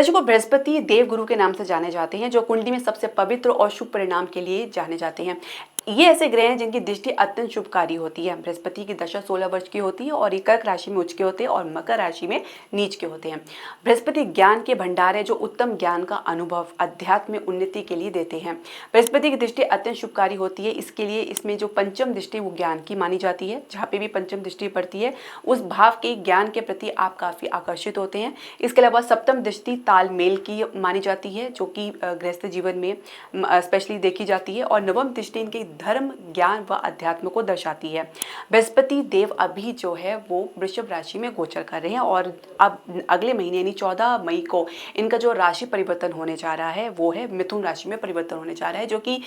दर्शकों, बृहस्पति देवगुरु के नाम से जाने जाते हैं, जो कुंडली में सबसे पवित्र और शुभ परिणाम के लिए जाने जाते हैं। ये ऐसे ग्रह हैं जिनकी दृष्टि अत्यंत शुभकारी होती है। बृहस्पति की दशा 16 वर्ष की होती है और ये कर्क राशि में उच्च के होते हैं और मकर राशि में नीच के होते हैं। बृहस्पति ज्ञान के भंडार है, जो उत्तम ज्ञान का अनुभव अध्यात्म में उन्नति के लिए देते हैं। बृहस्पति की दृष्टि अत्यंत शुभकारी होती है, इसके लिए इसमें जो पंचम दृष्टि वो ज्ञान की मानी जाती है। जहाँ पे भी पंचम दृष्टि पड़ती है उस भाव के ज्ञान के प्रति आप काफ़ी आकर्षित होते हैं। इसके अलावा सप्तम दृष्टि तालमेल की मानी जाती है, जो कि गृहस्थ जीवन में स्पेशली देखी जाती है। और नवम दृष्टि इनके धर्म, ज्ञान व अध्यात्म को दर्शाती है। बृहस्पति देव अभी जो है वो वृषभ राशि में गोचर कर रहे हैं और अब अगले महीने यानी 14 मई को इनका जो राशि परिवर्तन होने जा रहा है वो है मिथुन राशि में परिवर्तन होने जा रहा है, जो कि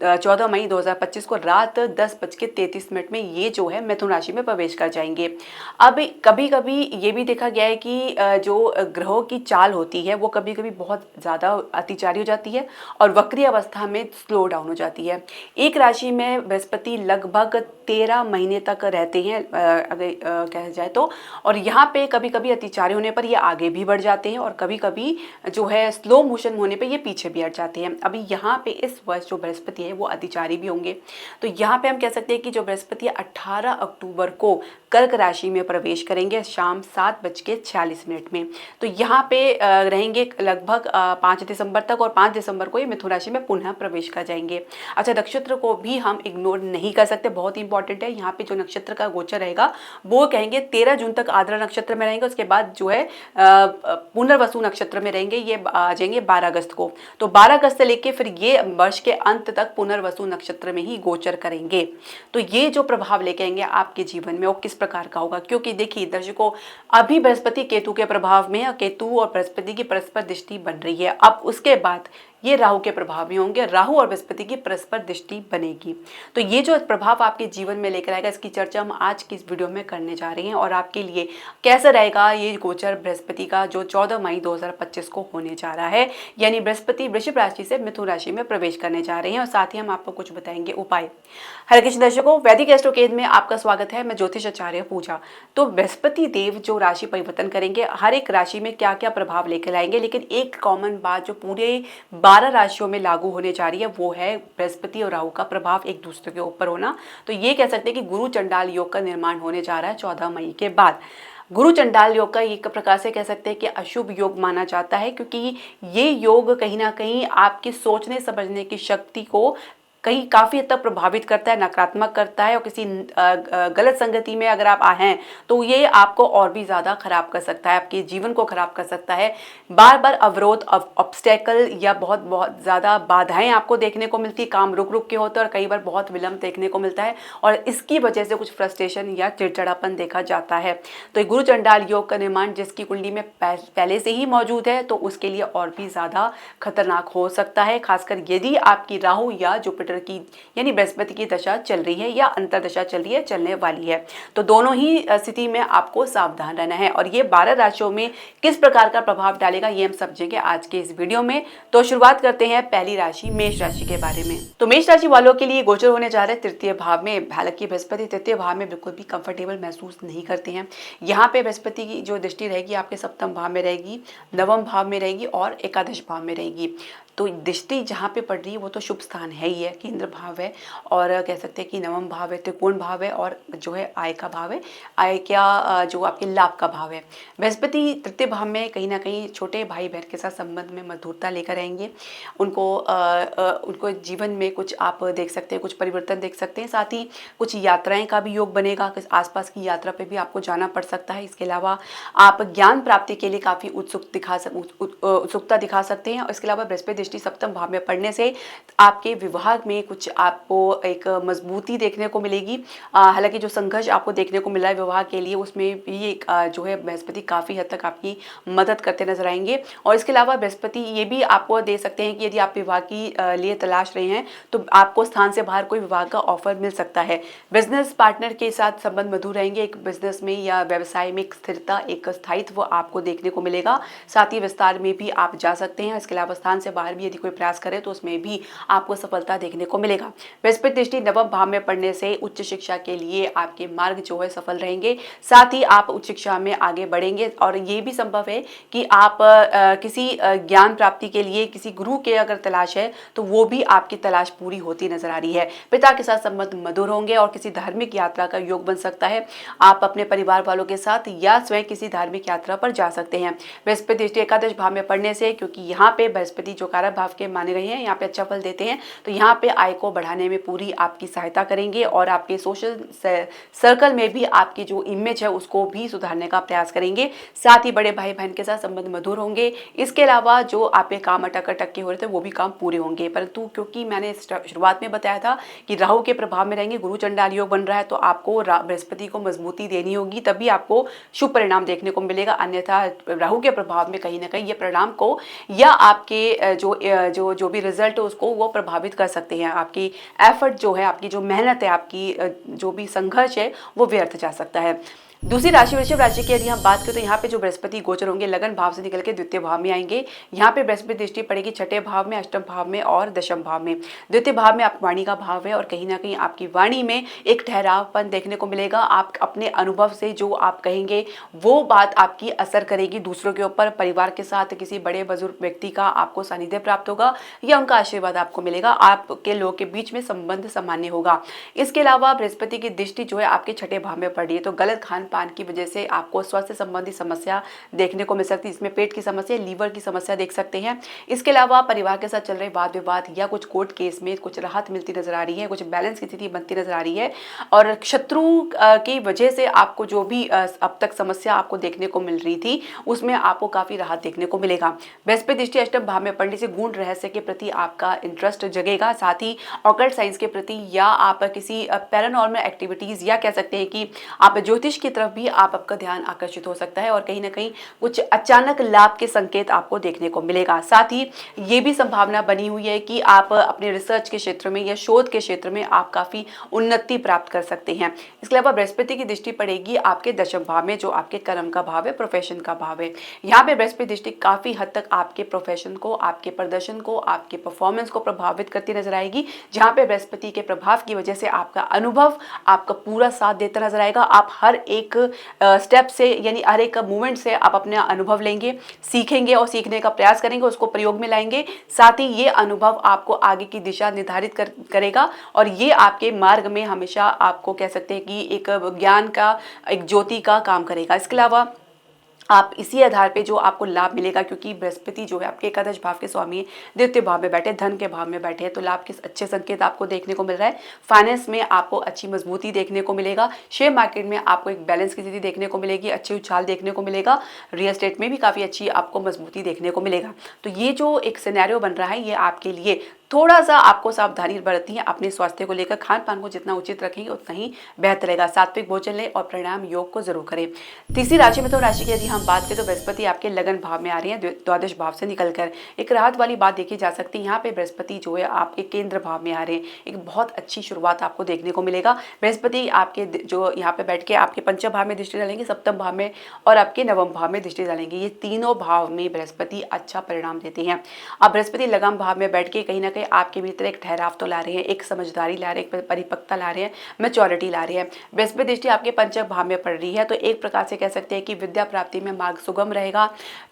14 मई 2025 को रात 10:33 में ये जो है मिथुन राशि में प्रवेश कर जाएंगे। अब कभी कभी ये भी देखा गया है कि जो ग्रहों की चाल होती है वो कभी कभी बहुत ज़्यादा अतिचारी हो जाती है और वक्री अवस्था में स्लो डाउन हो जाती है। एक राशि में बृहस्पति लगभग 13 महीने तक रहते हैं अगर कहा जाए तो, और यहाँ पे कभी कभी अतिचारी होने पर ये आगे भी बढ़ जाते हैं और कभी कभी जो है स्लो मोशन होने पे ये पीछे भी हट जाते हैं। अभी यहाँ पे इस वर्ष जो बृहस्पति है वो अतिचारी भी होंगे, तो यहाँ पे हम कह सकते हैं कि जो बृहस्पति 18 अक्टूबर को कर्क राशि में प्रवेश करेंगे शाम 7:46 में। तो यहाँ पे रहेंगे लगभग 5 दिसंबर तक और 5 दिसंबर को ये मिथुन राशि में पुनः प्रवेश कर जाएंगे। अच्छा, नक्षत्र को भी हम इग्नोर नहीं कर सकते, बहुत ही इंपॉर्टेंट है। यहाँ पे जो नक्षत्र का गोचर रहेगा वो कहेंगे 13 जून तक आर्द्रा नक्षत्र में रहेंगे, उसके बाद जो है पुनर्वसु नक्षत्र में रहेंगे, ये आ जाएंगे 12 अगस्त को। तो 12 अगस्त से लेके फिर ये वर्ष के अंत तक पुनर्वसु नक्षत्र में ही गोचर करेंगे। तो ये जो प्रभाव लेके आएंगे आपके जीवन में वो किस प्रकार का होगा, क्योंकि देखिए दर्शकों, अभी बृहस्पति केतु के प्रभाव में, केतु और बृहस्पति की परस्पर दृष्टि बन रही है। अब उसके बाद ये राहु के प्रभाव में होंगे, राहु और बृहस्पति की परस्पर दृष्टि बनेगी। तो ये जो प्रभाव आपके जीवन में लेकर आएगा, इसकी चर्चा हम आज की इस वीडियो में करने जा रहे हैं। और आपके लिए कैसा रहेगा ये गोचर बृहस्पति का जो 14 मई 2025 को होने जा रहा है, यानी बृहस्पति वृषभ राशि से मिथुन राशि में प्रवेश करने जा रहे हैं। और साथ ही हम आपको कुछ बताएंगे उपाय। हरे कृष्ण दर्शकों, वैदिक एस्ट्रोकेद में आपका स्वागत है। मैं ज्योतिष आचार्य पूजा। तो बृहस्पति देव जो राशि परिवर्तन करेंगे, हर एक राशि में क्या क्या प्रभाव लेकर आएंगे, लेकिन एक कॉमन बात जो पूरे 12 राशियों में लागू होने जा रही है वो है बृहस्पति और राहु का प्रभाव एक दूसरे के ऊपर होना। तो ये कह सकते हैं कि गुरु चंडाल योग का निर्माण होने जा रहा है 14 मई के बाद। गुरु चंडाल योग का एक प्रकार से कह सकते हैं कि अशुभ योग माना जाता है, क्योंकि ये योग कहीं ना कहीं आपकी सोचने समझने की शक्ति को कहीं काफ़ी हद तक प्रभावित करता है, नकारात्मक करता है। और किसी गलत संगति में अगर आप हैं तो ये आपको और भी ज़्यादा खराब कर सकता है, आपके जीवन को खराब कर सकता है। बार बार अवरोध, ऑब्स्टेकल या बहुत बहुत ज़्यादा बाधाएं आपको देखने को मिलती, काम रुक रुक के होते हैं और कई बार बहुत विलम्ब देखने को मिलता है और इसकी वजह से कुछ फ्रस्ट्रेशन या चिड़चिड़ापन देखा जाता है। तो गुरु चंडाल योग का निर्माण जिसकी कुंडली में पहले से ही मौजूद है तो उसके लिए और भी ज़्यादा खतरनाक हो सकता है, खासकर यदि आपकी राहु या जुपिटर की यानी बृहस्पति की दशा चल रही है या अंतरदशा चल रही है, चलने वाली है। तो दोनों ही स्थिति में आपको सावधान रहना है। और ये 12 राशियों में किस प्रकार का प्रभाव डालेगा ये हम समझेंगे आज के इस वीडियो में। तो शुरुआत करते हैं पहली राशि मेष राशि के बारे में। तो मेष राशि वालों के लिए गोचर होने जा रहे हैं तृतीय भाव में। हालांकि बृहस्पति तृतीय भाव में बिल्कुल भी कंफर्टेबल महसूस नहीं करते हैं। यहाँ पे बृहस्पति की जो दृष्टि रहेगी आपके सप्तम भाव में रहेगी, नवम भाव में रहेगी और एकादश भाव में रहेगी। तो दृष्टि जहाँ पे पड़ रही है वो तो शुभ स्थान है ही है, केंद्र भाव है और कह सकते हैं कि नवम भाव है, त्रिकोण भाव है और जो है आय का भाव है, आय क्या जो आपके लाभ का भाव है। बृहस्पति तृतीय भाव में कहीं ना कहीं छोटे भाई बहन के साथ संबंध में मधुरता लेकर आएंगे। उनको जीवन में कुछ आप देख सकते हैं, कुछ परिवर्तन देख सकते हैं। साथ ही कुछ यात्राएं का भी योग बनेगा, आसपास की यात्रा पे भी आपको जाना पड़ सकता है। इसके अलावा आप ज्ञान प्राप्ति के लिए काफ़ी उत्सुकता दिखा सकते हैं। और इसके अलावा बृहस्पति दृष्टि सप्तम भाव में पड़ने से आपके विवाह में कुछ आपको एक मजबूती देखने को मिलेगी। हालांकि जो संघर्ष आपको देखने को मिला है विवाह के लिए उसमें भी जो है बृहस्पति काफ़ी हद तक आपकी मदद करते नजर आएंगे। और इसके अलावा बृहस्पति ये भी आपको दे सकते हैं कि यदि आप विवाह की लिए तलाश रहे हैं तो आपको स्थान से बाहर कोई विवाह का ऑफर मिल सकता है। बिजनेस पार्टनर के साथ संबंध मधुर रहेंगे। एक बिजनेस में या व्यवसाय में एक स्थिरता, एक स्थायित्व आपको देखने को मिलेगा। साथ ही विस्तार में भी आप जा सकते हैं। इसके अलावा स्थान से बाहर भी यदि कोई प्रयास करे तो उसमें भी आपको सफलता देखने को मिलेगा। बृहस्पति दृष्टि नवम भाव में पड़ने से उच्च शिक्षा के लिए आपके मार्ग जो है सफल रहेंगे, साथ ही आप उच्च शिक्षा में आगे बढ़ेंगे और ये भी संभव है कि आप किसी ज्ञान प्राप्ति के लिए किसी गुरु के अगर तलाश है तो वो भी आपकी तलाश पूरी होती नजर आ रही है। पिता के साथ संबंध मधुर होंगे और किसी धार्मिक यात्रा का योग बन सकता है। आप अपने परिवार वालों के साथ या स्वयं किसी धार्मिक यात्रा पर जा सकते हैं। बृहस्पति दृष्टि एकादश भाव में पड़ने से, क्योंकि यहाँ पे बृहस्पति जो कारक भाव के माने गए हैं, यहाँ पे अच्छा फल देते हैं, तो यहाँ पे आय को बढ़ाने में पूरी आपकी सहायता करेंगे और आपके सोशल सर्कल में भी आपकी जो इमेज है उसको भी सुधारने का प्रयास करेंगे। साथ ही बड़े भाई बहन के साथ संबंध मधुर होंगे। इसके अलावा जो आपके काम अटक अटक के हो रहे थे वो भी काम पूरे होंगे, परंतु क्योंकि मैंने शुरुआत में बताया था कि राहु के प्रभाव में रहेंगे, गुरु चंडाल योग बन रहा है, तो आपको बृहस्पति को मजबूती देनी होगी, तभी आपको शुभ परिणाम देखने को मिलेगा। अन्यथा राहु के प्रभाव में कहीं ना कहीं ये परिणाम को या आपके जो भी रिजल्ट है उसको वो प्रभावित कर सकते हैं। आपकी एफर्ट जो है, आपकी जो मेहनत है, आपकी जो भी संघर्ष है वो व्यर्थ जा सकता है। दूसरी राशि वृषभ राशि की यदि हम बात करें तो यहाँ पे जो बृहस्पति गोचर होंगे लगन भाव से निकल के द्वितीय भाव में आएंगे। यहाँ पे बृहस्पति दृष्टि पड़ेगी छठे भाव में, अष्टम भाव में और दशम भाव में। द्वितीय भाव में आप वाणी का भाव है और कहीं ना कहीं आपकी वाणी में एक ठहरावपन देखने को मिलेगा। आप अपने अनुभव से जो आप कहेंगे वो बात आपकी असर करेगी दूसरों के ऊपर। परिवार के साथ किसी बड़े बुजुर्ग व्यक्ति का आपको सानिध्य प्राप्त होगा या उनका आशीर्वाद आपको मिलेगा। आपके लोग के बीच में संबंध सामान्य होगा। इसके अलावा बृहस्पति की दृष्टि जो है आपके छठे भाव में पड़ रही है, तो गलत खान पान की वजह से आपको स्वास्थ्य संबंधी समस्या देखने को मिल सकती है। इसमें पेट की समस्या, लीवर की समस्या देख सकते हैं। इसके अलावा परिवार के साथ चल रहे वाद विवाद या कुछ कोर्ट केस में कुछ राहत मिलती नजर आ रही है, कुछ बैलेंस की स्थिति बनती नजर आ रही है और शत्रु की वजह से आपको जो भी अब तक समस्या आपको देखने को मिल रही थी उसमें आपको काफी राहत देखने को मिलेगा। बृहस्पति दृष्टि अष्टम भाव में पड़ने से गूढ़ रहस्य के प्रति आपका इंटरेस्ट जगेगा, साथ ही ऑकल्ट साइंस के प्रति या आप किसी पैरानॉर्मल एक्टिविटीज या कह सकते हैं कि आप ज्योतिष की तरफ भी आपका ध्यान आकर्षित हो सकता है और कहीं ना कहीं कुछ अचानक लाभ के संकेत आपको देखने को मिलेगा। साथ ही ये भी संभावना बनी हुई है कि आप अपने रिसर्च के क्षेत्र में या शोध के क्षेत्र में आप काफी उन्नति प्राप्त कर सकते हैं। इसके अलावा बृहस्पति की दृष्टि पड़ेगी आपके दशम भाव में, जो आपके कर्म का भाव है, प्रोफेशन का भाव है। यहाँ पे बृहस्पति दृष्टि काफी हद तक आपके प्रोफेशन को, आपके प्रदर्शन को, आपके परफॉर्मेंस को प्रभावित करती नजर आएगी, जहाँ पे बृहस्पति के प्रभाव की वजह से आपका अनुभव आपका पूरा साथ देता नजर आएगा। आप हर एक स्टेप से यानी हर एक मूवमेंट से आप अपने अनुभव लेंगे, सीखेंगे और सीखने का प्रयास करेंगे, उसको प्रयोग में लाएंगे। साथ ही ये अनुभव आपको आगे की दिशा निर्धारित करेगा और ये आपके मार्ग में हमेशा आपको कह सकते हैं कि एक ज्ञान का, एक ज्योति का काम करेगा। इसके अलावा आप इसी आधार पे जो आपको लाभ मिलेगा, क्योंकि बृहस्पति जो है आपके एकादश भाव के स्वामी है, द्वितीय भाव में बैठे, धन के भाव में बैठे हैं, तो लाभ के अच्छे संकेत आपको देखने को मिल रहा है। फाइनेंस में आपको अच्छी मजबूती देखने को मिलेगा। शेयर मार्केट में आपको एक बैलेंस की स्थिति देखने को मिलेगी, अच्छी उछाल देखने को मिलेगा। रियल एस्टेट में भी काफ़ी अच्छी आपको मजबूती देखने को मिलेगा। तो ये जो एक सिनेरियो बन रहा है ये आपके लिए थोड़ा सा आपको सावधानी बरतनी है। अपने स्वास्थ्य को लेकर खान पान को जितना उचित रखेंगे उतना ही बेहतर रहेगा। सात्विक भोजन लें और प्राणायाम योग को जरूर करें। तीसरी राशि में तो राशि की यदि हम बात करें तो बृहस्पति आपके लगन भाव में आ रही है, द्वादश भाव से निकलकर एक राहत वाली बात देखी जा सकती है। यहाँ पे बृहस्पति जो है आपके केंद्र भाव में आ रहे हैं, एक बहुत अच्छी शुरुआत आपको देखने को मिलेगा। बृहस्पति आपके जो यहाँ पे बैठ के आपके पंचम भाव में दृष्टि डालेंगे, सप्तम भाव में और आपके नवम भाव में दृष्टि डालेंगे। ये तीनों भाव में बृहस्पति अच्छा परिणाम देते हैं। अब बृहस्पति लगन भाव में बैठ के कहीं ना आपके भीतर एक ठहराव तो ला रहे हैं, एक समझदारी ला रहे हैं, एक परिपक्वता ला रहे हैं, मैच्योरिटी ला रहे हैं। बृहस्पति दृष्टि आपके पंचम भाव में पड़ रही है, तो एक प्रकार से कह सकते हैं कि विद्या प्राप्ति में मार्ग सुगम रहेगा।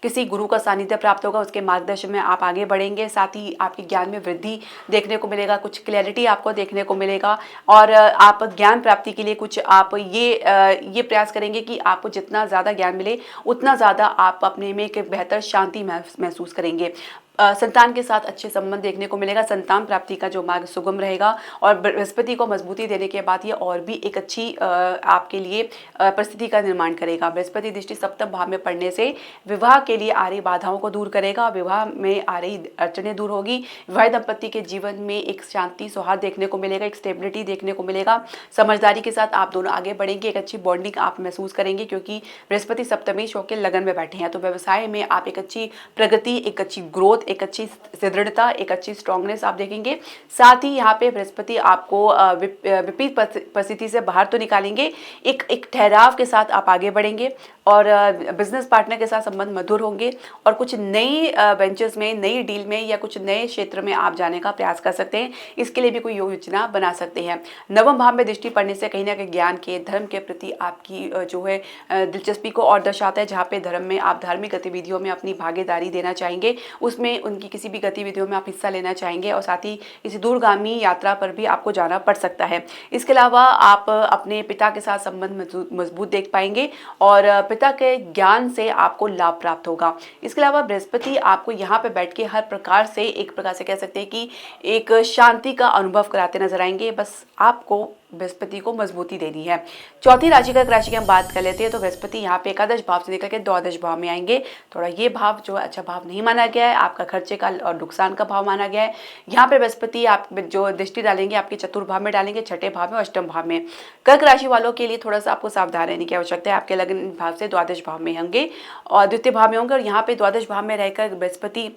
किसी गुरु का सानिध्य प्राप्त होगा, उसके मार्गदर्शन में आप आगे बढ़ेंगे। साथ ही आपके ज्ञान में वृद्धि देखने को मिलेगा, कुछ क्लैरिटी आपको देखने को मिलेगा और आप ज्ञान प्राप्ति के लिए कुछ आप ये प्रयास करेंगे कि आपको जितना ज़्यादा ज्ञान मिले उतना ज़्यादा आप अपने में एक बेहतर शांति महसूस करेंगे। संतान के साथ अच्छे संबंध देखने को मिलेगा। संतान प्राप्ति का जो मार्ग सुगम रहेगा और बृहस्पति को मजबूती देने के बाद ये और भी एक अच्छी आपके लिए परिस्थिति का निर्माण करेगा। बृहस्पति दृष्टि सप्तम भाव में पड़ने से विवाह के लिए आ रही बाधाओं को दूर करेगा, विवाह में आ रही अड़चनें दूर होगी। विवाहित दंपति के जीवन में एक शांति सौहार्द देखने को मिलेगा, एक स्टेबिलिटी देखने को मिलेगा। समझदारी के साथ आप दोनों आगे बढ़ेंगे, एक अच्छी बॉन्डिंग आप महसूस करेंगे क्योंकि बृहस्पति सप्तमेश होकर लगन में बैठे हैं। तो व्यवसाय में आप एक अच्छी प्रगति, एक अच्छी ग्रोथ, एक अच्छी सुदृढ़ता, एक अच्छी स्ट्रांगनेस आप देखेंगे। साथ ही यहाँ पे बृहस्पति आपको विपरीत परिस्थिति से बाहर तो निकालेंगे, एक ठहराव के साथ आप आगे बढ़ेंगे। और बिजनेस पार्टनर के साथ संबंध मधुर होंगे और कुछ नई वेंचर्स में, नई डील में या कुछ नए क्षेत्र में आप जाने का प्रयास कर सकते हैं। इसके लिए भी कोई योजना बना सकते हैं। नवम भाव में दृष्टि पड़ने से कहीं ना कहीं ज्ञान के, धर्म के प्रति आपकी जो है दिलचस्पी को और दर्शाता है। जहाँ पे धर्म में आप धार्मिक गतिविधियों में अपनी भागीदारी देना चाहेंगे, उसमें उनकी किसी भी गतिविधियों में आप हिस्सा लेना चाहेंगे और साथ ही किसी दूरगामी यात्रा पर भी आपको जाना पड़ सकता है। इसके अलावा आप अपने पिता के साथ संबंध मजबूत देख पाएंगे और पिता के ज्ञान से आपको लाभ प्राप्त होगा। इसके अलावा बृहस्पति आपको यहाँ पे बैठ के हर प्रकार से, एक प्रकार से कह सकते हैं कि एक शांति का अनुभव कराते नजर आएंगे। बस आपको बृहस्पति को मजबूती देनी है। चौथी राशि कर्क राशि की हम बात कर लेते हैं तो बृहस्पति यहाँ पे एकादश भाव से निकल के द्वादश भाव में आएंगे। थोड़ा ये भाव जो अच्छा भाव नहीं माना गया है, आपका खर्चे का और नुकसान का भाव माना गया है। यहाँ पे बृहस्पति आप जो दृष्टि डालेंगे आपके चतुर्भाव में डालेंगे, छठे भाव में, अष्टम भाव में। कर्क राशि वालों के लिए थोड़ा सा आपको सावधान रहने की आवश्यकता है। आपके लग्न भाव से द्वादश भाव में होंगे और द्वितीय भाव में होंगे और यहाँ पे द्वादश भाव में रहकर बृहस्पति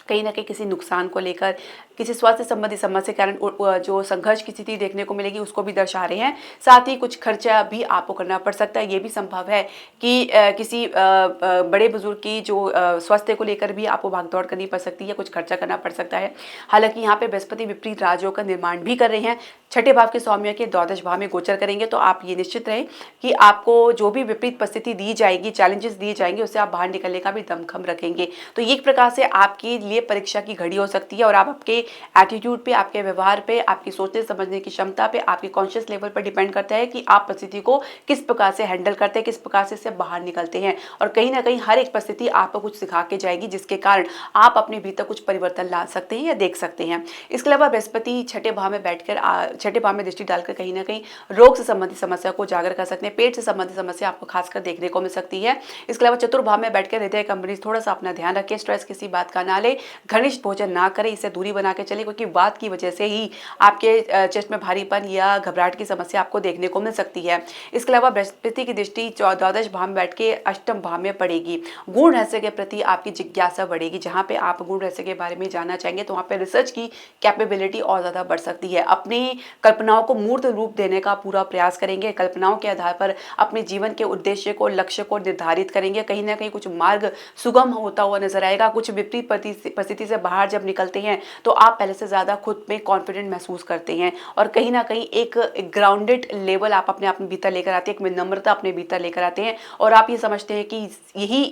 कहीं ना कहीं किसी नुकसान को लेकर, किसी स्वास्थ्य संबंधी समस्या के कारण जो संघर्ष की स्थिति देखने को मिलेगी उसको भी दर्शा रहे हैं। साथ ही कुछ खर्चा भी आपको करना पड़ सकता है। ये भी संभव है कि किसी बड़े बुजुर्ग की जो स्वास्थ्य को लेकर भी आपको भागदौड़ करनी पड़ सकती है, कुछ खर्चा करना पड़ सकता है। हालांकि यहाँ पे बृहस्पति विपरीत राजयोग का निर्माण भी कर रहे हैं। छठे भाव के स्वामियों के द्वादश भाव में गोचर करेंगे तो आप ये निश्चित रहें कि आपको जो भी विपरीत परिस्थिति दी जाएगी, चैलेंजेस दिए जाएंगे, उससे आप बाहर निकलने का भी दमखम रखेंगे। तो ये एक प्रकार से आपके लिए परीक्षा की घड़ी हो सकती है और आप आपके एटीट्यूड पे, आपके व्यवहार पे, आपकी सोचने समझने की क्षमता पे, आपके कॉन्शियस लेवल पर डिपेंड करता है कि आप परिस्थिति को किस प्रकार से हैंडल करते हैं, किस प्रकार से इससे बाहर निकलते हैं। और कहीं ना कहीं हर एक परिस्थिति आपको कुछ सिखा के जाएगी जिसके कारण आप अपने भीतर कुछ परिवर्तन ला सकते हैं या देख सकते हैं। इसके अलावा बृहस्पति छठे भाव में बैठकर, छठे भाव में दृष्टि डालकर कहीं ना कहीं रोग से संबंधित समस्या को उजागर कर सकते हैं। पेट से संबंधित समस्या आपको खासकर देखने को मिल सकती है। इसके अलावा चतुर्भाव में बैठकर हृदय कंपनी थोड़ा सा अपना ध्यान रखें, स्ट्रेस किसी बात का ना ले, घनिष्ठ भोजन ना करें, इससे दूरी बना के चले क्योंकि बात की वजह से ही आपके चेस्ट में भारीपन या घबराहट की समस्या आपको देखने को मिल सकती है। इसके अलावा बृहस्पति की दृष्टि द्वादश भाव में बैठ के अष्टम भाव में पड़ेगी। गुण रहस्य के प्रति आपकी जिज्ञासा बढ़ेगी। जहाँ पे आप गुण रहस्य के बारे में जानना चाहेंगे तो वहाँ पे रिसर्च की कैपेबिलिटी और ज़्यादा बढ़ सकती है। अपनी कल्पनाओं को मूर्त रूप देने का पूरा प्रयास करेंगे। कल्पनाओं के आधार पर अपने जीवन के उद्देश्य को, लक्ष्य को निर्धारित करेंगे। कहीं ना कहीं कुछ मार्ग सुगम होता हुआ नजर आएगा। कुछ विपरीत परिस्थिति से बाहर जब निकलते हैं तो आप पहले से ज़्यादा खुद में कॉन्फिडेंट महसूस करते हैं और कहीं ना कहीं एक ग्राउंडेड लेवल आप अपने भीतर लेकर आते हैं, एक विनम्रता अपने भीतर लेकर आते हैं और आप ये समझते हैं कि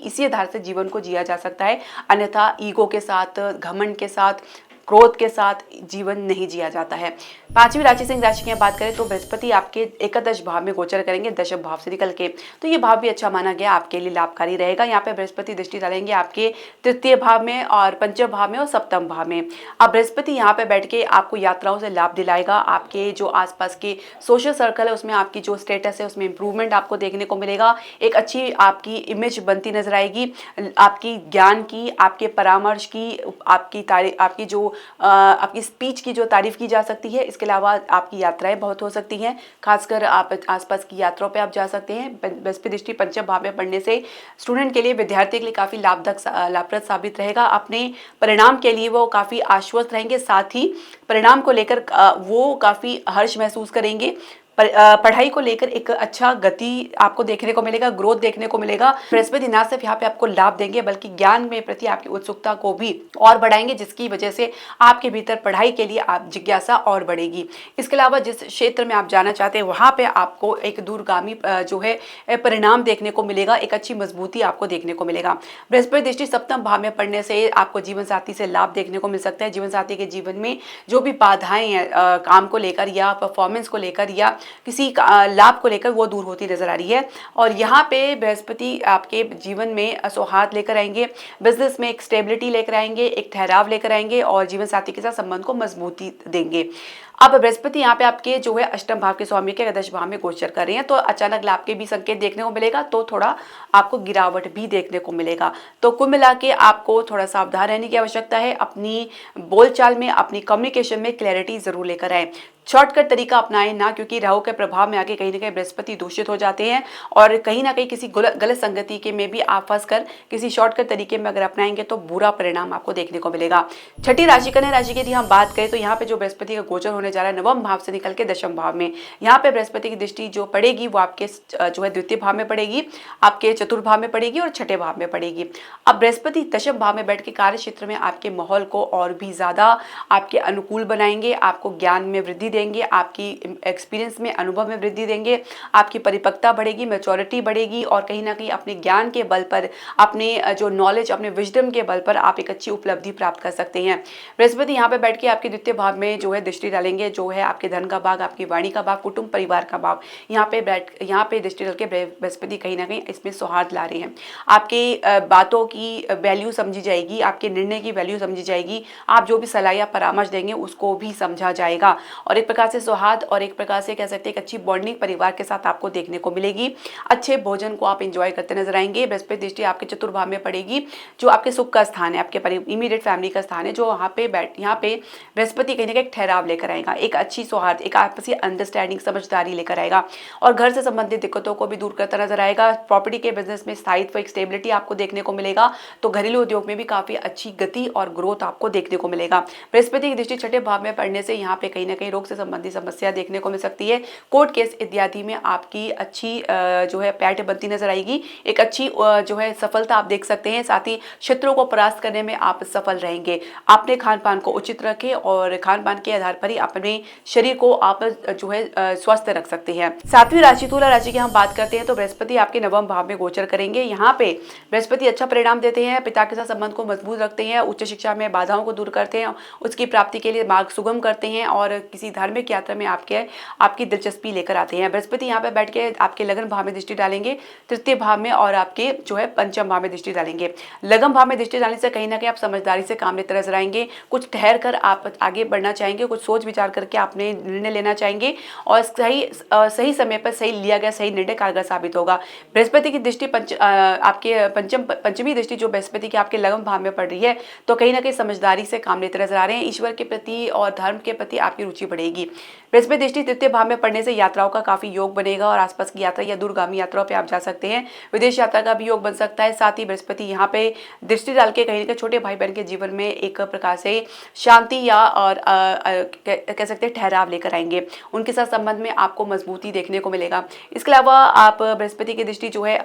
इसी आधार से जीवन को जिया जा सकता है। अन्यथा ईगो के साथ, घमंड के साथ, क्रोध के साथ जीवन नहीं जिया जाता है। पांचवी राशि सिंह राशि की बात करें तो बृहस्पति आपके एकादश भाव में गोचर करेंगे दशम भाव से निकल के, तो ये भाव भी अच्छा माना गया, आपके लिए लाभकारी रहेगा। यहाँ पे बृहस्पति दृष्टि डालेंगे आपके तृतीय भाव में और पंचम भाव में और सप्तम भाव में। अब बृहस्पति यहाँ पे बैठ के आपको यात्राओं से लाभ दिलाएगा। आपके जो आसपास के सोशल सर्कल है उसमें आपकी जो स्टेटस है उसमें इंप्रूवमेंट आपको देखने को मिलेगा। एक अच्छी आपकी इमेज बनती नजर आएगी। आपकी ज्ञान की, आपके परामर्श की, आपकी जो आपकी स्पीच की जो तारीफ की जा सकती है। इसके अलावा आपकी यात्राएं बहुत हो सकती हैं, खासकर आप आसपास की यात्राओं पे आप जा सकते हैं। बृहस्पति दृष्टि पंचम भाव में पढ़ने से स्टूडेंट के लिए, विद्यार्थी के लिए काफ़ी लाभप्रद साबित रहेगा। अपने परिणाम के लिए वो काफ़ी आश्वस्त रहेंगे, साथ ही परिणाम को लेकर वो काफ़ी हर्ष महसूस करेंगे। पढ़ाई को लेकर एक अच्छा गति आपको देखने को मिलेगा, ग्रोथ देखने को मिलेगा। बृहस्पति ना सिर्फ यहाँ पे आपको लाभ देंगे बल्कि ज्ञान में प्रति आपकी उत्सुकता को भी और बढ़ाएंगे, जिसकी वजह से आपके भीतर पढ़ाई के लिए आप जिज्ञासा और बढ़ेगी। इसके अलावा जिस क्षेत्र में आप जाना चाहते हैं वहाँ पे आपको एक दूरगामी जो है परिणाम देखने को मिलेगा, एक अच्छी मजबूती आपको देखने को मिलेगा। बृहस्पति दृष्टि सप्तम भाव में पढ़ने से आपको जीवन साथी से लाभ देखने को मिल सकता है। जीवन साथी के जीवन में जो भी बाधाएं हैं काम को लेकर या परफॉर्मेंस को लेकर या किसी लाभ को लेकर, वो दूर होती नजर आ रही है। और यहाँ पे बृहस्पति आपके जीवन में सौहार्द लेकर आएंगे, बिजनेस में एक स्टेबिलिटी लेकर आएंगे, एक ठहराव लेकर आएंगे और जीवन साथी के साथ संबंध को मजबूती देंगे। अब बृहस्पति यहाँ पे आपके जो है अष्टम भाव के स्वामी के एकादश भाव में गोचर कर रहे हैं, तो अचानक लाभ के भी संकेत देखने को मिलेगा, तो थोड़ा आपको गिरावट भी देखने को मिलेगा। तो कुल मिला के आपको थोड़ा सावधान रहने की आवश्यकता है। अपनी बोलचाल में, अपनी कम्युनिकेशन में क्लैरिटी जरूर लेकर आए। शॉर्टकट तरीका अपनाएं ना, क्योंकि राहु के प्रभाव में आके कहीं ना कहीं बृहस्पति दूषित हो जाते हैं और कहीं ना कहीं किसी गलत संगति के में भी आप फंस कर किसी शॉर्टकट तरीके में अगर अपनाएंगे तो बुरा परिणाम आपको देखने को मिलेगा। छठी राशि कन्या राशि की यदि हम बात करें तो यहाँ पे जो बृहस्पति का गोचर होने जा रहा है नवम भाव से निकल के दशम भाव में। यहाँ पे बृहस्पति की दृष्टि जो पड़ेगी वो आपके जो है द्वितीय भाव में पड़ेगी, आपके चतुर्थ भाव में पड़ेगी और छठे भाव में पड़ेगी। अब बृहस्पति दशम भाव में बैठ के कार्य क्षेत्र में आपके माहौल को और भी ज़्यादा आपके अनुकूल बनाएंगे, आपको ज्ञान में वृद्धि देंगे, आपकी एक्सपीरियंस में, अनुभव में वृद्धि देंगे, आपकी परिपक्वता बढ़ेगी, मैच्योरिटी बढ़ेगी और कहीं ना कहीं अपने ज्ञान के बल पर, अपने जो नॉलेज, अपने विजडम के बल पर आप एक अच्छी उपलब्धि प्राप्त कर सकते हैं। बृहस्पति यहाँ पे बैठ के आपके द्वितीय भाव में जो है दृष्टि डालेंगे, जो है आपके धन का भाग, आपकी वाणी का भाव, कुटुंब परिवार का भाव। यहाँ पे दृष्टि डाल के बृहस्पति कहीं ना कहीं इसमें सौहार्द ला रहे हैं। आपकी बातों की वैल्यू समझी जाएगी, आपके निर्णय की वैल्यू समझी जाएगी, आप जो भी सलाह या परामर्श देंगे उसको भी समझा जाएगा और एक प्रकार से सौहार्द और एक प्रकार से कह सकते हैं एक अच्छी बॉन्डिंग परिवार के साथ आपको देखने को मिलेगी। अच्छे भोजन को आप एंजॉय करते नजर आएंगे। बृहस्पति दृष्टि आपके चतुर्भाव में पड़ेगी, जो आपके सुख का स्थान है, आपके इमीडिएट फैमिली का स्थान है, जो यहाँ पे बृहस्पति कहीं ना कहीं एक ठहराव लेकर आएगा, एक अच्छी सौहार्द, एक आपसी अंडरस्टैंडिंग, समझदारी लेकर आएगा और घर से संबंधित दिक्कतों को भी दूर करता नजर आएगा। प्रॉपर्टी के बिजनेस में स्थायित्व, एक स्टेबिलिटी आपको देखने को मिलेगा, तो घरेलू उद्योग में भी काफी अच्छी गति और ग्रोथ आपको देखने को मिलेगा। बृहस्पति की दृष्टि छठे भाव में पड़ने से यहाँ पे कहीं ना कहीं रोग से संबंधित समस्या देखने को मिल सकती है। कोर्ट केस इत्यादि में आपकी अच्छी जो है पैठ बनती नजर आएगी, एक अच्छी जो है सफलता आप देख सकते हैं। साथ ही शत्रुओं को परास्त करने में आप सफल रहेंगे। अपने खान पान को उचित रखें और खान पान के आधार पर ही अपने शरीर को आप जो है स्वस्थ रख सकते हैं। सातवीं राशि तुला राशि की हम बात करते हैं तो बृहस्पति आपके नवम भाव में गोचर करेंगे। यहाँ पे बृहस्पति अच्छा परिणाम देते हैं, पिता के साथ संबंध को मजबूत रखते हैं, उच्च शिक्षा में बाधाओं को दूर करते हैं, उसकी प्राप्ति के लिए मार्ग सुगम करते हैं और किसी धार्मिक यात्रा में आपकी दिलचस्पी लेकर आते हैं। बृहस्पति यहाँ पे बैठ के आपके लगन भाव में दृष्टि डालेंगे, तृतीय भाव में और आपके जो है पंचम भाव में दृष्टि डालेंगे। लगन भाव में दृष्टि डालने से कहीं ना कहीं आप समझदारी से काम लेते नजर आएंगे, कुछ ठहर कर आप आगे बढ़ना चाहेंगे, कुछ सोच विचार करके आपने निर्णय लेना चाहेंगे और सही समय पर सही लिया गया सही निर्णय कारगर साबित होगा। बृहस्पति की दृष्टि आपके पंचमी दृष्टि जो बृहस्पति की आपके लगन भाव में पड़ रही है, तो कहीं ना कहीं समझदारी से काम लेते नजर आ रहे हैं। ईश्वर के प्रति और धर्म के प्रति आपकी रुचि बढ़ेगी। बृहस्पति दृष्टि तृतीय भाव में पड़ने से यात्राओं का काफी योग बनेगा और आसपास की यात्रा या दूरगामी यात्राओं पे आप जा सकते हैं। विदेश यात्रा का भी योग बन सकता है। साथ ही बृहस्पति यहाँ पे दृष्टि डाल के कहीं ना कहीं छोटे भाई बहन के जीवन में एक प्रकार से शांति या और कह सकते हैं ठहराव लेकर आएंगे, उनके साथ संबंध में आपको मजबूती देखने को मिलेगा। इसके अलावा आप बृहस्पति की दृष्टि जो है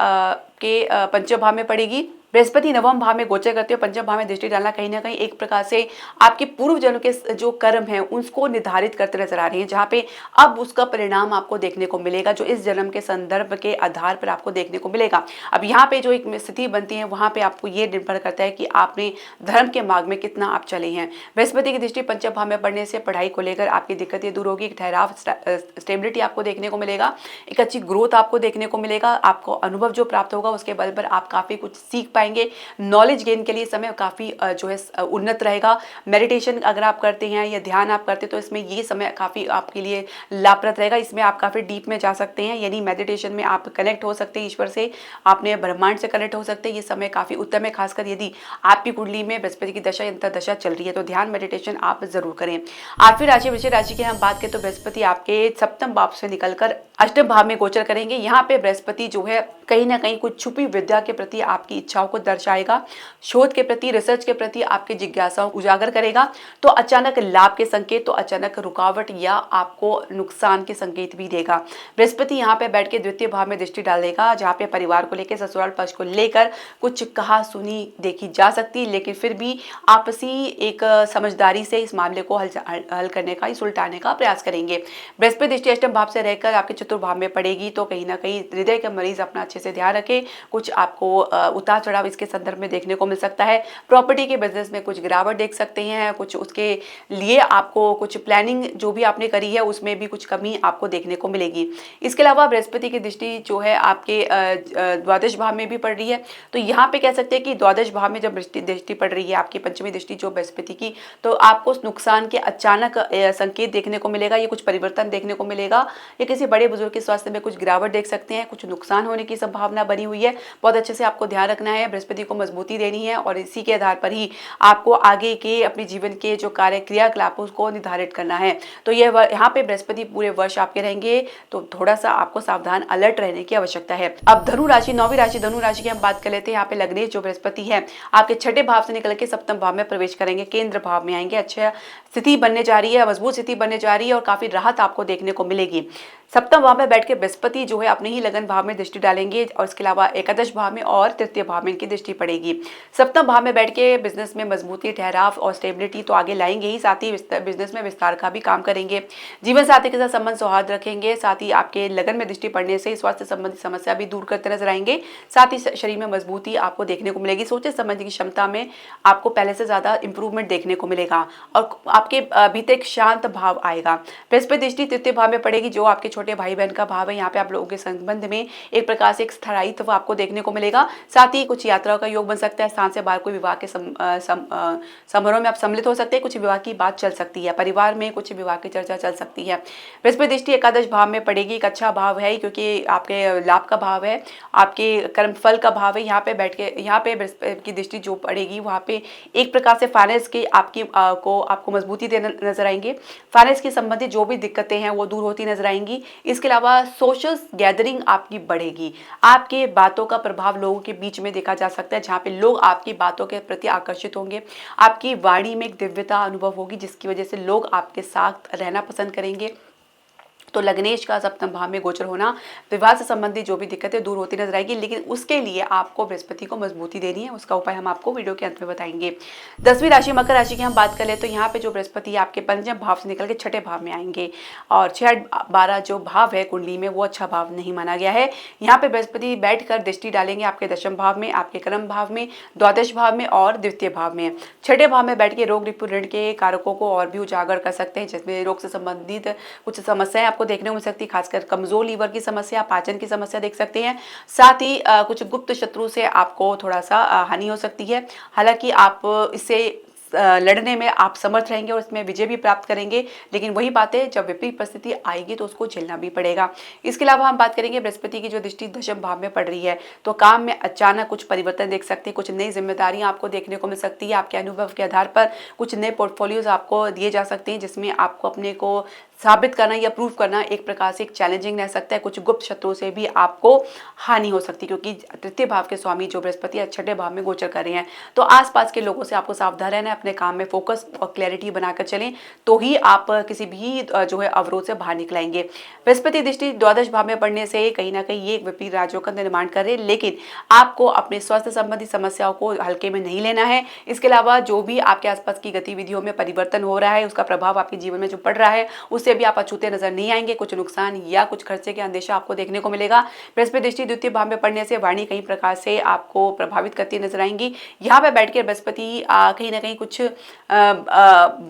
के पंचम भाव में पड़ेगी। बृहस्पति नवम भाव में गोचर करते हो, पंचम भाव में दृष्टि डालना कहीं ना कहीं एक प्रकार से आपके पूर्व जन्म के जो कर्म हैं उसको निर्धारित करते नजर आ रही है, जहाँ पे अब उसका परिणाम आपको देखने को मिलेगा, जो इस जन्म के संदर्भ के आधार पर आपको देखने को मिलेगा। अब यहाँ पे जो एक स्थिति बनती है वहाँ पे आपको ये निर्भर करता है कि आपने धर्म के मार्ग में कितना आप चले हैं। बृहस्पति की दृष्टि पंचम भाव में पड़ने से पढ़ाई को लेकर आपकी दिक्कतें दूर होगी, एक ठहराव, स्टेबिलिटी आपको देखने को मिलेगा, एक अच्छी ग्रोथ आपको देखने को मिलेगा। आपको अनुभव जो प्राप्त होगा उसके बल पर आप काफी कुछ सीख पाएंगे। नॉलेज गेन के लिए समय काफी जो है उन्नत रहेगा। मेडिटेशन अगर आप करते हैं या ध्यान आप करते हैं तो इसमें ये समय काफी आपके लिए लाभप्रद रहेगा। इसमें आप काफी डीप में जा सकते हैं, यानी मेडिटेशन में आप कनेक्ट हो सकते हैं ईश्वर से, आपने ब्रह्मांड से कनेक्ट हो सकते हैं। ये समय काफी उत्तम है, खासकर यदि आपकी कुंडली में बृहस्पति की दशा अंतर्दशा चल रही है तो ध्यान मेडिटेशन आप जरूर करें। आठवीं राशि वृश्चिक राशि की हम बात करें तो बृहस्पति आपके सप्तम भाव से निकलकर अष्टम भाव में गोचर करेंगे। यहाँ पे बृहस्पति जो है कहीं ना कहीं कुछ छुपी विद्या के प्रति आपकी इच्छाओं को दर्शाएगा, शोध के प्रति, रिसर्च के प्रति आपकी जिज्ञासाओं को उजागर करेगा। तो अचानक लाभ के संकेत, तो अचानक रुकावट या आपको नुकसान के संकेत भी देगा। बृहस्पति यहाँ पे बैठ के द्वितीय भाव में दृष्टि डालेगा, जहाँ पे परिवार को लेकर, ससुराल पक्ष को लेकर कुछ कहा सुनी देखी जा सकती है, लेकिन फिर भी आपसी एक समझदारी से इस मामले को हल करने का, सुलटाने का प्रयास करेंगे। बृहस्पति दृष्टि अष्टम भाव से रहकर आपके चतुर्भाव में पड़ेगी, तो कहीं ना कहीं हृदय का मरीज अपना अच्छे से ध्यान रखें। कुछ आपको उतार चढ़ाव इसके संदर्भ में देखने को मिल सकता है। प्रॉपर्टी के बिजनेस में कुछ गिरावट देख सकते हैं, कुछ उसके लिए आपको कुछ प्लानिंग जो भी आपने करी है उसमें भी कुछ कमी आपको देखने को मिलेगी। इसके अलावा बृहस्पति की दृष्टि जो है आपके द्वादश भाव में भी पड़ रही है, तो यहाँ पे कह सकते हैं कि द्वादश भाव में जब दृष्टि पड़ रही है आपकी पंचमी दृष्टि जो बृहस्पति की, तो आपको नुकसान के अचानक संकेत देखने को मिलेगा, ये कुछ परिवर्तन देखने को मिलेगा, या किसी बड़े बुजुर्ग के स्वास्थ्य में कुछ गिरावट देख सकते हैं, कुछ नुकसान होने की संभावना बनी हुई है। बहुत अच्छे से आपको ध्यान रखना है, बृहस्पति को मजबूती देनी है और इसी के आधार पर ही आपको आगे के अपने जीवन के जो कार्य क्रियाकलाप उसको निर्धारित करना है। तो ये यहाँ पे बृहस्पति पूरे वर्ष आपके रहेंगे, तो थोड़ा सा आपको सावधान अलर्ट रहने की आवश्यकता है। अब धनु राशि, 9वीं राशि धनु राशि की हम बात कर लेते हैं। यहाँ पे लग्नेश जो बृहस्पति है आपके छठे भाव से निकल के सप्तम भाव में प्रवेश करेंगे, केंद्र भाव में आएंगे। अच्छा स्थिति बनने जा रही है, मजबूत स्थिति बनने जा रही है और काफी राहत आपको देखने को मिलेगी। सप्तम भाव में बैठ के बृहस्पति जो है अपने ही लगन भाव में दृष्टि डालेंगे और इसके अलावा एकादश भाव में और तृतीय भाव में इनकी दृष्टि पड़ेगी। सप्तम भाव में बैठ के बिजनेस में मजबूती, ठहराव और स्टेबिलिटी तो आगे लाएंगे ही, साथ ही बिजनेस में विस्तार का भी काम करेंगे। जीवन साथी के साथ संबंध सौहार्द रखेंगे, साथ ही आपके लगन में दृष्टि पड़ने से स्वास्थ्य संबंधी समस्या भी दूर करते नजर आएंगे। साथ ही शरीर में मजबूती आपको देखने को मिलेगी, सोचे समझने की क्षमता में आपको पहले से ज्यादा इंप्रूवमेंट देखने को मिलेगा और आपके भीतर एक शांत भाव आएगा। बृहस्पति दृष्टि तृतीय भाव में पड़ेगी जो आपके छोटे भाई बहन का भाव है। यहाँ पे आप लोगों के संबंध में एक प्रकार से एक स्थायित्व आपको देखने को मिलेगा। साथ ही कुछ यात्राओं का योग बन सकता है, स्थान से बाहर कोई विवाह के समारोह में आप सम्मिलित हो सकते हैं, कुछ विवाह की बात चल सकती है, परिवार में कुछ विवाह की चर्चा चल सकती है। बृहस्पति दृष्टि एकादश भाव में पड़ेगी, एक अच्छा भाव है क्योंकि आपके लाभ का भाव है, आपके कर्म फल का भाव है। यहाँ पे बैठ के यहाँ पे बृहस्पति की दृष्टि जो पड़ेगी वहाँ पे एक प्रकार से फाइनेंस की आपको मजबूती देने नजर आएंगे। फाइनेंस के संबंधित जो भी दिक्कतें हैं वो दूर होती नजर आएंगी। इसके अलावा सोशल गैदरिंग आपकी बढ़ेगी, आपके बातों का प्रभाव लोगों के बीच में देखा जा सकता है, जहाँ पे लोग आपकी बातों के प्रति आकर्षित होंगे। आपकी वाणी में एक दिव्यता अनुभव होगी जिसकी वजह से लोग आपके साथ रहना पसंद करेंगे। तो लग्नेश का सप्तम भाव में गोचर होना विवाह से संबंधित जो भी दिक्कतें दूर होती नजर आएगी, लेकिन उसके लिए आपको बृहस्पति को मजबूती देनी है। उसका उपाय हम आपको वीडियो के अंत में बताएंगे। 10वीं राशि मकर राशि की हम बात कर ले तो यहाँ पे जो बृहस्पति आपके पंचम भाव से निकल के छठे भाव में आएंगे और 6-12 जो भाव है कुंडली में वो अच्छा भाव नहीं माना गया है। यहाँ पे बृहस्पति बैठकर दृष्टि डालेंगे आपके दशम भाव में, आपके कर्म भाव में, द्वादश भाव में और द्वितीय भाव में। छठे भाव में बैठ के रोग रिपु ऋण के कारकों को और भी उजागर कर सकते हैं, जिसमें रोग से संबंधित कुछ समस्याएं आपको देखने को मिल सकती है, खासकर कमजोर लीवर की समस्या, पाचन की समस्या देख सकते हैं। साथ ही कुछ गुप्त शत्रु से आपको थोड़ा सा हानि हो सकती है। हालांकि आप इससे लड़ने में आप समर्थ रहेंगे और इसमें विजय भी प्राप्त करेंगे, लेकिन वही बात है जब विपरीत परिस्थिति आएगी तो उसको झेलना भी पड़ेगा। इसके अलावा हम बात करेंगे बृहस्पति की जो दृष्टि दशम भाव में पड़ रही है तो काम में अचानक कुछ परिवर्तन देख सकते हैं, कुछ नई जिम्मेदारियां आपको देखने को मिल सकती है। आपके अनुभव के आधार पर कुछ नए पोर्टफोलियोज आपको दिए जा सकते हैं जिसमें आपको अपने को साबित करना या प्रूव करना एक प्रकार से एक चैलेंजिंग रह सकता है। कुछ गुप्त शत्रुओं से भी आपको हानि हो सकती है क्योंकि तृतीय भाव के स्वामी जो बृहस्पति छठे भाव में गोचर कर रहे हैं। तो आसपास के लोगों से आपको सावधान रहना है, अपने काम में फोकस और क्लैरिटी बनाकर चलें तो ही आप किसी भी जो है अवरोध से बाहर निकलेंगे। बृहस्पति दृष्टि द्वादश भाव में पड़ने से कहीं ना कहीं ये एक विपरीत राज्यों का निर्माण कर रहे हैं, लेकिन आपको अपने स्वास्थ्य संबंधी समस्याओं को हल्के में नहीं लेना है। इसके अलावा जो भी आपके आसपास की गतिविधियों में परिवर्तन हो रहा है उसका प्रभाव आपके जीवन में जो पड़ रहा है उससे भी आप अछूते नजर नहीं आएंगे। कुछ नुकसान या कुछ खर्चे के अंदेशा आपको देखने को मिलेगा। बृहस्पति दृष्टि द्वितीय भाव में पड़ने से वाणी कई प्रकार से आपको प्रभावित करती नजर आएंगी। यहाँ पे बैठकर बृहस्पति कहीं ना कहीं कुछ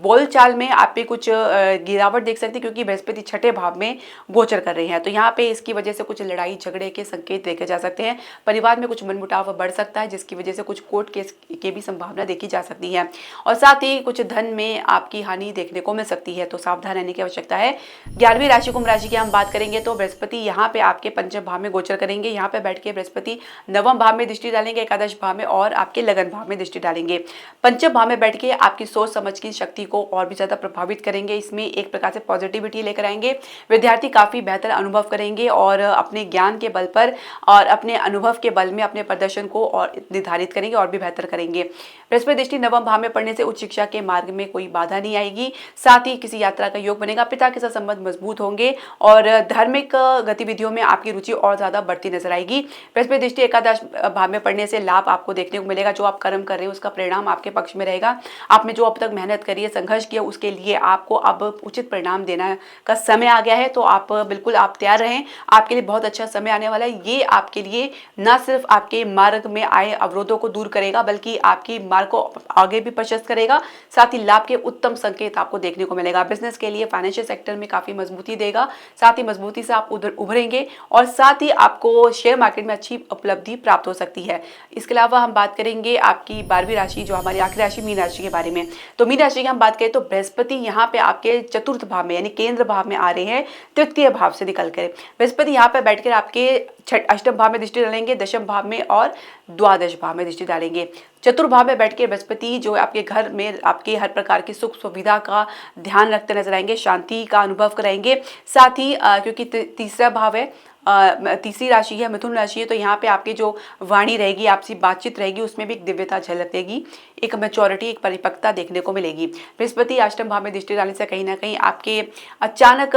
बोलचाल में आप पे कुछ गिरावट देख सकते हैं क्योंकि बृहस्पति छठे भाव में गोचर कर रहे हैं। तो यहाँ पे इसकी वजह से कुछ लड़ाई झगड़े के संकेत देखे जा सकते हैं। परिवार में कुछ मनमुटाव बढ़ सकता है जिसकी वजह से कुछ कोर्ट केस की भी संभावना देखी जा सकती है और साथ ही कुछ धन में आपकी हानि देखने को मिल सकती है, तो सावधान रहने की आवश्यकता है। 11वीं राशि कुंभ राशि की हम बात करेंगे तो बृहस्पति यहाँ पे आपके पंचम भाव में गोचर करेंगे। यहाँ पे बैठ के बृहस्पति नवम भाव में दृष्टि डालेंगे, एकादश भाव में और आपके लगन भाव में दृष्टि डालेंगे। पंचम भाव में बैठ के आपकी सोच समझ की शक्ति को और भी ज्यादा प्रभावित करेंगे। इसमें एक प्रकार से पॉजिटिविटी लेकर आएंगे। विद्यार्थी काफी बेहतर अनुभव करेंगे और अपने ज्ञान के बल पर और अपने अनुभव के बल में अपने प्रदर्शन को और निर्धारित करेंगे और भी बेहतर करेंगे। बृहस्पति दृष्टि नवम भाव में पड़ने से उच्च शिक्षा के मार्ग में कोई बाधा नहीं आएगी। साथ ही किसी यात्रा का योग बनेगा, पिता के साथ संबंध मजबूत होंगे और धार्मिक गतिविधियों में आपकी रुचि और ज्यादा बढ़ती नजर आएगी। बृहस्पति दृष्टि एकादश भाव में पड़ने से लाभ आपको देखने को मिलेगा। जो आप कर्म कर रहे हैं उसका परिणाम आपके पक्ष में रहेगा। आपने जो अब तक मेहनत करी है, संघर्ष किया, उसके लिए आपको अब उचित परिणाम देना का समय आ गया है। तो आप बिल्कुल आप तैयार रहें, आपके लिए बहुत अच्छा समय आने वाला है। ये आपके लिए न सिर्फ आपके मार्ग में आए अवरोधों को दूर करेगा बल्कि आपकी मार्ग को आगे भी प्रशस्त करेगा। साथ ही लाभ के उत्तम संकेत आपको देखने को मिलेगा। बिजनेस के लिए फाइनेंशियल सेक्टर में काफी मजबूती देगा, साथ ही मजबूती से आप उभरेंगे और साथ ही आपको शेयर मार्केट में अच्छी उपलब्धि प्राप्त हो सकती है। इसके अलावा हम बात करेंगे आपकी 12वीं राशि जो हमारी आखिरी राशि मीन राशि के बारे में। तो मीन राशि की हम बात करें तो बृहस्पति यहाँ पे आपके चतुर्थ भाव में यानी केंद्र भाव में आ रहे हैं, तृतीय भाव से निकलकर। बृहस्पति यहाँ पे बैठकर आपके अष्टम भाव में दृष्टि डालेंगे, दशम भाव में और द्वादश भाव में दृष्टि डालेंगे। चतुर्भाव में बैठ के बृहस्पति जो आपके घर में आपके हर प्रकार की सुख सुविधा का ध्यान रखते नजर आएंगे, शांति का अनुभव कराएंगे। साथ ही क्योंकि तीसरा भाव है, तीसरी राशि है, मिथुन राशि है, तो यहाँ पे आपकी जो वाणी रहेगी, आपसी बातचीत रहेगी, उसमें भी एक दिव्यता झलकेगी, एक मैच्योरिटी, एक परिपक्वता देखने को मिलेगी। बृहस्पति अष्टम भाव में दृष्टि डालने से कहीं ना कहीं आपके अचानक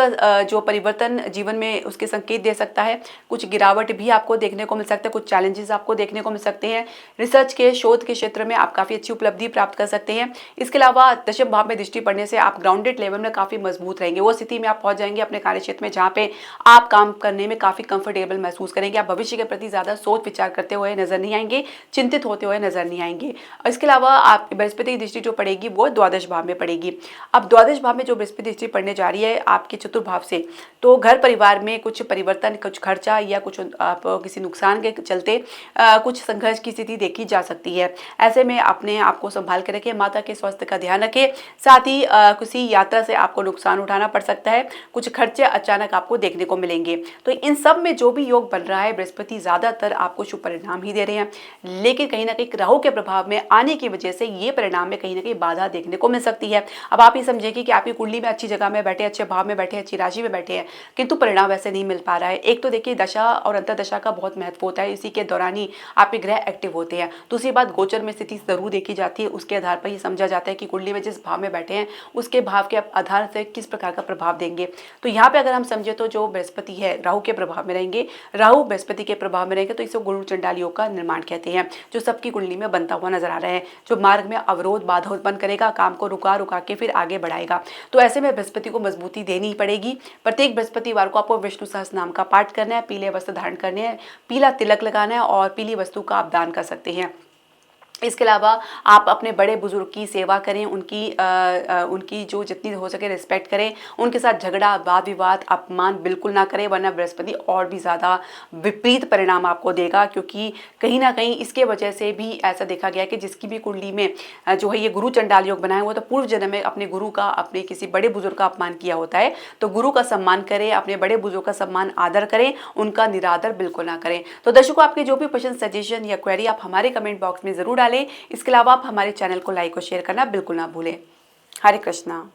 जो परिवर्तन जीवन में उसके संकेत दे सकता है। कुछ गिरावट भी आपको देखने को मिल सकता है, कुछ चैलेंजेस आपको देखने को मिल सकते हैं। रिसर्च के शोध के क्षेत्र में आप काफ़ी अच्छी उपलब्धि प्राप्त कर सकते हैं। इसके अलावा दशम भाव में दृष्टि पड़ने से आप ग्राउंडेड लेवल में काफ़ी मजबूत रहेंगे। वो स्थिति में आप पहुंच जाएंगे अपने कार्य क्षेत्र में जहाँ पे आप काम करने में काफ़ी कंफर्टेबल महसूस करेंगे। आप भविष्य के प्रति ज़्यादा सोच विचार करते हुए नजर नहीं आएंगे, चिंतित होते हुए नजर नहीं आएंगे। इसके अलावा आप बृहस्पति की दृष्टि जो पड़ेगी वो द्वादश भाव में पड़ेगी। अब द्वादश भाव में जो बृहस्पति दृष्टि पड़ने जा रही है आपके चतुर्भाव से, तो घर परिवार में कुछ परिवर्तन, कुछ खर्चा या कुछ आप किसी नुकसान के चलते कुछ संघर्ष की स्थिति देखी जा सकती है। ऐसे में अपने आप को संभाल कर रखें, माता के स्वास्थ्य का ध्यान रखें। साथ ही किसी यात्रा से आपको नुकसान उठाना पड़ सकता है, कुछ खर्चे अचानक आपको देखने को मिलेंगे। तो इन सब में जो भी योग बन रहा है, बृहस्पति ज़्यादातर आपको शुभ परिणाम ही दे रहे हैं, लेकिन कहीं ना कहीं राहु के प्रभाव में आने की वजह से ये परिणाम में कहीं ना कहीं बाधा देखने को मिल सकती है। अब आप ये समझेंगे कि आपकी कुंडली में अच्छी जगह में बैठे, अच्छे भाव में बैठे, अच्छी राशि में बैठे हैं, किंतु परिणाम वैसे नहीं मिल पा रहा है। एक तो देखिए दशा और अंतर्दशा का बहुत महत्व होता है, इसी के दौरान ही आपके ग्रह एक्टिव होते हैं। दूसरी बात, गोचर में स्थिति जरूर देखी जाती है, उसके आधार पर ही समझा जाता है कि कुंडली में जिस भाव में बैठे हैं उसके भाव के आधार से किस प्रकार का प्रभाव देंगे। तो यहाँ पे अगर हम समझे तो जो बृहस्पति है राहु के प्रभाव में रहेंगे, राहु बृहस्पति के प्रभाव में रहेंगे, तो इसे गुरु चंडाल योग का निर्माण कहते हैं, जो सबकी कुंडली में बनता हुआ नजर आ रहा है, जो मार्ग में अवरोध बाधा उत्पन्न करेगा, काम को रुका रुका के फिर आगे बढ़ाएगा। तो ऐसे में बृहस्पति को मजबूती देनी ही पड़ेगी। प्रत्येक बृहस्पतिवार को आपको विष्णु सहस्त्र नाम का पाठ करना है, पीले वस्त्र धारण करने हैं, पीला तिलक लगाना है और पीली वस्तु का आप दान कर सकते हैं। इसके अलावा आप अपने बड़े बुजुर्ग की सेवा करें, उनकी जो जितनी हो सके रिस्पेक्ट करें, उनके साथ झगड़ा, वाद विवाद, अपमान बिल्कुल ना करें, वरना बृहस्पति और भी ज़्यादा विपरीत परिणाम आपको देगा। क्योंकि कहीं ना कहीं इसके वजह से भी ऐसा देखा गया कि जिसकी भी कुंडली में जो है ये गुरु चंडाल योग बनाया हुआ, तो पूर्व जन्म में अपने गुरु का, अपने किसी बड़े बुजुर्ग का अपमान किया होता है। तो गुरु का सम्मान करें, अपने बड़े बुजुर्ग का सम्मान आदर करें, उनका निरादर बिल्कुल ना करें। तो दर्शकों, आपके जो भी प्रश्न, सजेशन या क्वेरी आप हमारे कमेंट बॉक्स में जरूर डालें। इसके अलावा आप हमारे चैनल को लाइक और शेयर करना बिल्कुल ना भूलें। हरे कृष्णा।